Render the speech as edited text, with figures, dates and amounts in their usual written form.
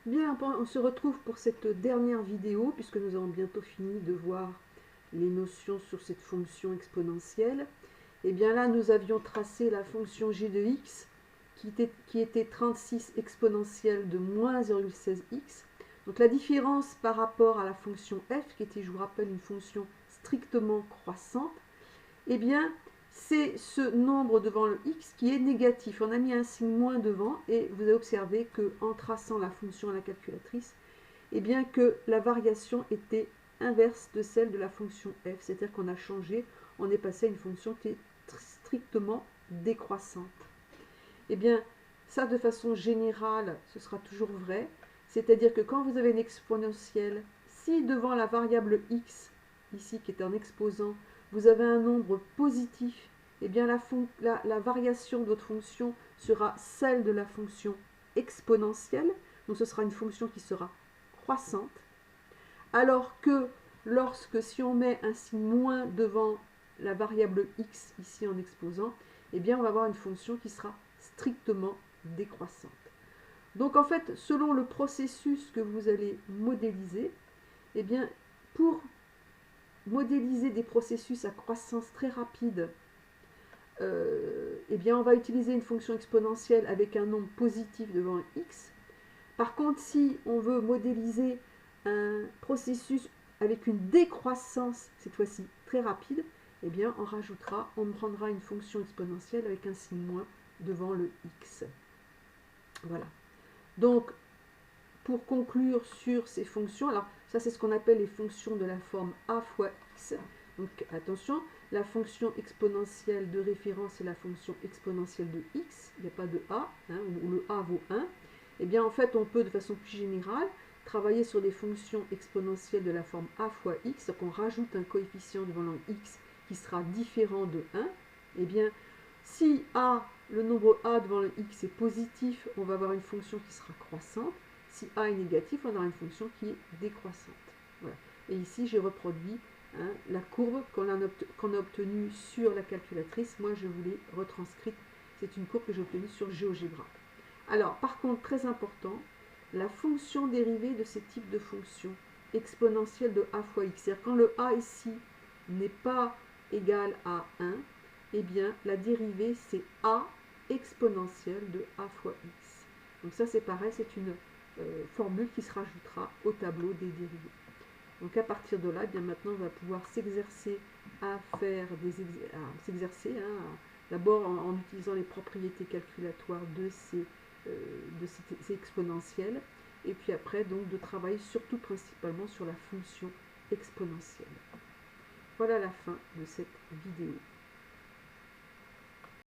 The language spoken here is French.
Bien, on se retrouve pour cette dernière vidéo, puisque nous avons bientôt fini de voir les notions sur cette fonction exponentielle. Et bien là, nous avions tracé la fonction g de x, qui était 36 exponentielle de moins 0,16x. Donc la différence par rapport à la fonction f, qui était, je vous rappelle, une fonction strictement croissante, eh bien, c'est ce nombre devant le x qui est négatif. On a mis un signe moins devant et vous avez observé qu'en traçant la fonction à la calculatrice, eh bien que la variation était inverse de celle de la fonction f, c'est-à-dire qu'on a changé, on est passé à une fonction qui est strictement décroissante. Eh bien, ça de façon générale, ce sera toujours vrai, c'est-à-dire que quand vous avez une exponentielle, si devant la variable x, ici qui est un exposant, vous avez un nombre positif, eh bien la variation de votre fonction sera celle de la fonction exponentielle, donc ce sera une fonction qui sera croissante, alors que lorsque si on met un signe moins devant la variable x ici en exposant, eh bien on va avoir une fonction qui sera strictement décroissante. Donc en fait, selon le processus que vous allez modéliser, eh bien pour modéliser des processus à croissance très rapide, eh bien on va utiliser une fonction exponentielle avec un nombre positif devant x. Par contre, si on veut modéliser un processus avec une décroissance, cette fois-ci très rapide, eh bien on prendra une fonction exponentielle avec un signe moins devant le x. Voilà. Donc, pour conclure sur ces fonctions, alors ça c'est ce qu'on appelle les fonctions de la forme a fois x. Donc attention, la fonction exponentielle de référence c'est la fonction exponentielle de x, il n'y a pas de a, où le a vaut 1. Eh bien en fait on peut de façon plus générale travailler sur des fonctions exponentielles de la forme a fois x, donc on rajoute un coefficient devant le x qui sera différent de 1. Eh bien si a, le nombre a devant le x est positif, on va avoir une fonction qui sera croissante. Si a est négatif, on aura une fonction qui est décroissante. Voilà. Et ici, j'ai reproduit la courbe qu'on a obtenue sur la calculatrice. Moi, je vous l'ai retranscrite. C'est une courbe que j'ai obtenue sur GeoGebra. Alors, par contre, très important, la fonction dérivée de ces types de fonctions exponentielles de a fois x, c'est-à-dire quand le a ici n'est pas égal à 1, eh bien, la dérivée, c'est a exponentielle de a fois x. Donc ça, c'est pareil, c'est une formule qui se rajoutera au tableau des dérivés. Donc à partir de là, bien maintenant on va pouvoir s'exercer à faire d'abord en utilisant les propriétés calculatoires de ces exponentielles, et puis après donc de travailler surtout principalement sur la fonction exponentielle. Voilà la fin de cette vidéo.